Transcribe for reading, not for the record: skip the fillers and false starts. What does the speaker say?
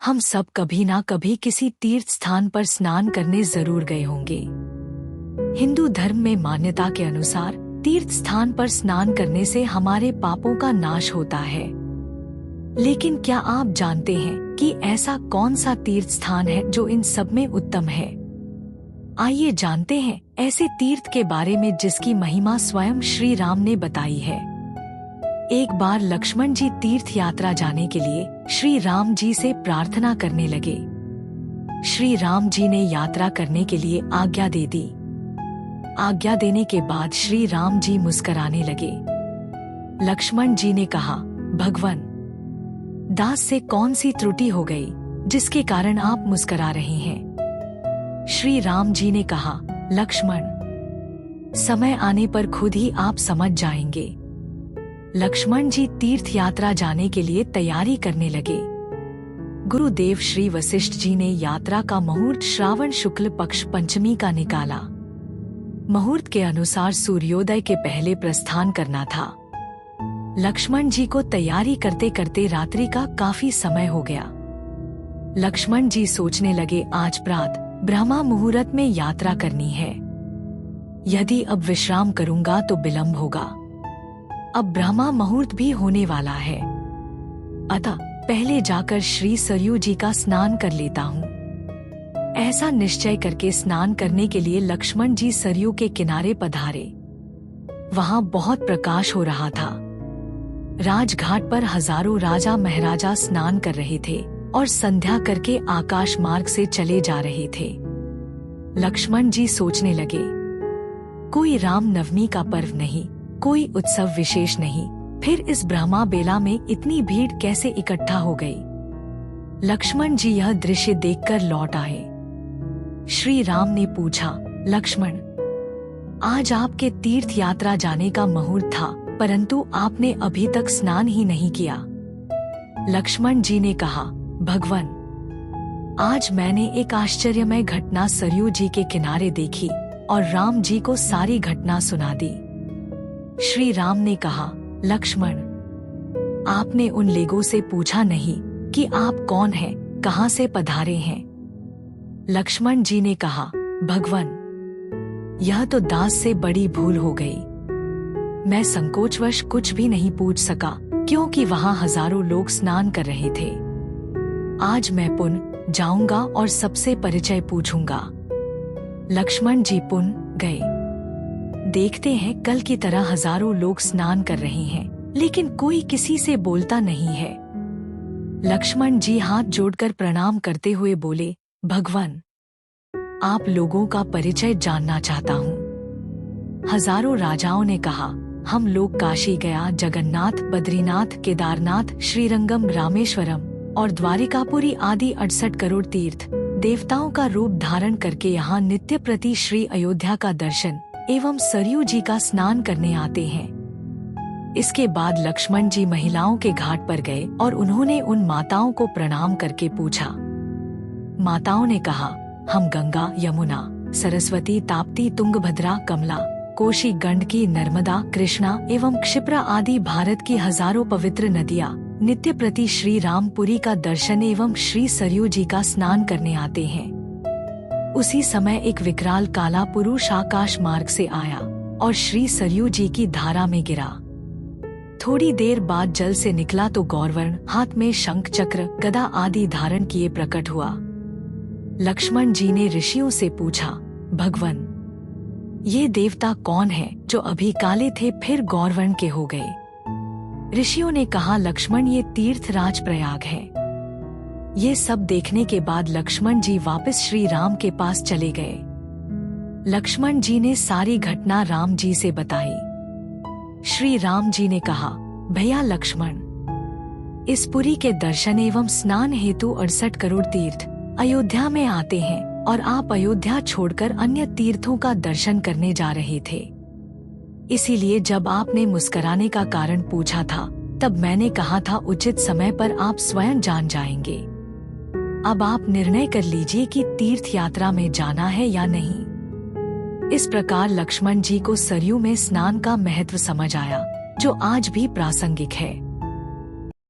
हम सब कभी ना कभी किसी तीर्थ स्थान पर स्नान करने जरूर गए होंगे। हिंदू धर्म में मान्यता के अनुसार तीर्थ स्थान पर स्नान करने से हमारे पापों का नाश होता है। लेकिन क्या आप जानते हैं कि ऐसा कौन सा तीर्थ स्थान है जो इन सब में उत्तम है? आइए जानते हैं ऐसे तीर्थ के बारे में जिसकी महिमा स्वयं श्री राम ने बताई है। एक बार लक्ष्मण जी तीर्थ यात्रा जाने के लिए श्री राम जी से प्रार्थना करने लगे। श्री राम जी ने यात्रा करने के लिए आज्ञा दे दी। आज्ञा देने के बाद श्री राम जी मुस्कुराने लगे। लक्ष्मण जी ने कहा, भगवान, दास से कौन सी त्रुटि हो गई जिसके कारण आप मुस्कुरा रहे हैं? श्री राम जी ने कहा, लक्ष्मण, समय आने पर खुद ही आप समझ जाएंगे। लक्ष्मण जी तीर्थ यात्रा जाने के लिए तैयारी करने लगे। गुरुदेव श्री वशिष्ठ जी ने यात्रा का मुहूर्त श्रावण शुक्ल पक्ष पंचमी का निकाला। मुहूर्त के अनुसार सूर्योदय के पहले प्रस्थान करना था। लक्ष्मण जी को तैयारी करते करते रात्रि का काफी समय हो गया। लक्ष्मण जी सोचने लगे, आज प्रात ब्रह्मा मुहूर्त में यात्रा करनी है। यदि अब विश्राम करूंगा तो विलंब होगा। अब ब्रह्मा मुहूर्त भी होने वाला है, अतः पहले जाकर श्री सरयू जी का स्नान कर लेता हूँ। ऐसा निश्चय करके स्नान करने के लिए लक्ष्मण जी सरयू के किनारे पधारे। वहाँ बहुत प्रकाश हो रहा था। राजघाट पर हजारों राजा महाराजा स्नान कर रहे थे और संध्या करके आकाश मार्ग से चले जा रहे थे। लक्ष्मण जी सोचने लगे, कोई राम नवमी का पर्व नहीं, कोई उत्सव विशेष नहीं, फिर इस ब्रह्मा बेला में इतनी भीड़ कैसे इकट्ठा हो गई? लक्ष्मण जी यह दृश्य देखकर लौट आए। श्री राम ने पूछा, लक्ष्मण, आज आपके तीर्थ यात्रा जाने का मुहूर्त था, परंतु आपने अभी तक स्नान ही नहीं किया। लक्ष्मण जी ने कहा, भगवान, आज मैंने एक आश्चर्यमय घटना सरयू जी के किनारे देखी और राम जी को सारी घटना सुना दी। श्री राम ने कहा, लक्ष्मण, आपने उन लोगों से पूछा नहीं कि आप कौन हैं, कहाँ से पधारे हैं? लक्ष्मण जी ने कहा, भगवान, यह तो दास से बड़ी भूल हो गई। मैं संकोचवश कुछ भी नहीं पूछ सका क्योंकि वहाँ हजारों लोग स्नान कर रहे थे। आज मैं पुनः जाऊंगा और सबसे परिचय पूछूंगा। लक्ष्मण जी पुनः गए। देखते हैं कल की तरह हजारों लोग स्नान कर रहे हैं, लेकिन कोई किसी से बोलता नहीं है। लक्ष्मण जी हाथ जोड़कर प्रणाम करते हुए बोले, भगवान, आप लोगों का परिचय जानना चाहता हूँ। हजारों राजाओं ने कहा, हम लोग काशी गया, जगन्नाथ, बद्रीनाथ, केदारनाथ, श्रीरंगम, रामेश्वरम और द्वारिकापुरी आदि 68 करोड़ तीर्थ देवताओं का रूप धारण करके यहाँ नित्य प्रति श्री अयोध्या का दर्शन एवं सरयू जी का स्नान करने आते हैं। इसके बाद लक्ष्मण जी महिलाओं के घाट पर गए और उन्होंने उन माताओं को प्रणाम करके पूछा। माताओं ने कहा, हम गंगा, यमुना, सरस्वती, ताप्ती, तुंगभद्रा, कमला, कोशी, गंडकी, नर्मदा, कृष्णा एवं क्षिप्रा आदि भारत की हजारों पवित्र नदियाँ नित्य प्रति श्री रामपुरी का दर्शन एवं श्री सरयू जी का स्नान करने आते हैं। उसी समय एक विकराल काला पुरुष आकाश मार्ग से आया और श्री सरयू जी की धारा में गिरा। थोड़ी देर बाद जल से निकला तो गौरवर्ण हाथ में शंख, चक्र, गदा आदि धारण किए प्रकट हुआ। लक्ष्मण जी ने ऋषियों से पूछा, भगवान, ये देवता कौन है जो अभी काले थे फिर गौरवर्ण के हो गए? ऋषियों ने कहा, लक्ष्मण, ये तीर्थराज प्रयाग है। ये सब देखने के बाद लक्ष्मण जी वापस श्री राम के पास चले गए। लक्ष्मण जी ने सारी घटना राम जी से बताई। श्री राम जी ने कहा, भैया लक्ष्मण, इस पुरी के दर्शन एवं स्नान हेतु 68 करोड़ तीर्थ अयोध्या में आते हैं और आप अयोध्या छोड़कर अन्य तीर्थों का दर्शन करने जा रहे थे। इसीलिए जब आपने मुस्कुराने का कारण पूछा था तब मैंने कहा था उचित समय पर आप स्वयं जान जाएंगे। अब आप निर्णय कर लीजिए कि तीर्थ यात्रा में जाना है या नहीं। इस प्रकार लक्ष्मण जी को सरयू में स्नान का महत्व समझ आया, जो आज भी प्रासंगिक है।